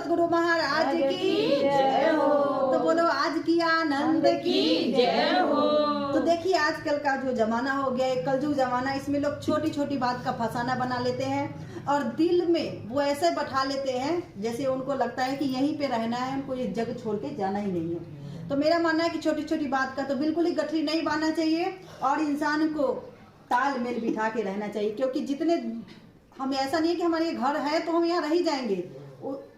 सतगुरु महाराज की जय हो। तो बोलो आज की आनंद की जय हो। तो देखिए आजकल का जो जमाना हो गया है, कलयुग जमाना, इसमें लोग छोटी छोटी बात का फसाना बना लेते हैं और दिल में वो ऐसे बैठा लेते हैं जैसे उनको लगता है कि यहीं पे रहना है, उनको ये जग छोड़ के जाना ही नहीं है। तो मेरा मानना है कि छोटी छोटी बात का तो बिल्कुल ही गठरी नहीं बांधना चाहिए और इंसान को तालमेल बिठा के रहना चाहिए, क्योंकि जितने हम ऐसा नहीं है कि हमारे घर है तो हम यहाँ रह ही जाएंगे,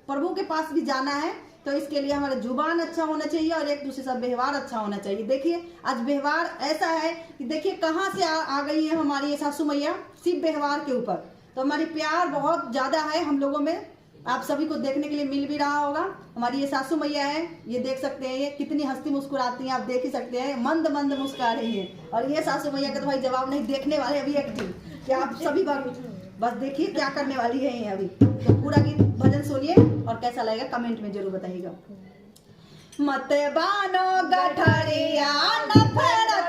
प्रभु के पास भी जाना है। तो इसके लिए हमारा जुबान अच्छा होना चाहिए और एक दूसरे से व्यवहार अच्छा होना चाहिए। देखिए आज व्यवहार ऐसा है कि देखिए कहाँ से आ गई है हमारी ये सासू मैया, सिर्फ व्यवहार के ऊपर। तो हमारी प्यार बहुत ज्यादा है हम लोगों में, आप सभी को देखने के लिए मिल भी रहा होगा। हमारी ये सासू मैया है, ये देख सकते हैं ये कितनी हंसती मुस्कुराती हैं, आप देख ही सकते हैं, मंद मंद मुस्कुरा रही है। और ये सासू मैया का तो भाई जवाब नहीं, देखने वाले अभी एक्टिव क्या आप सभी बस देखिए क्या करने वाली है ये अभी। तो पूरा गीत भजन सुनिए और कैसा लगेगा कमेंट में जरूर बताइएगा। मत बानो गठरिया नफरत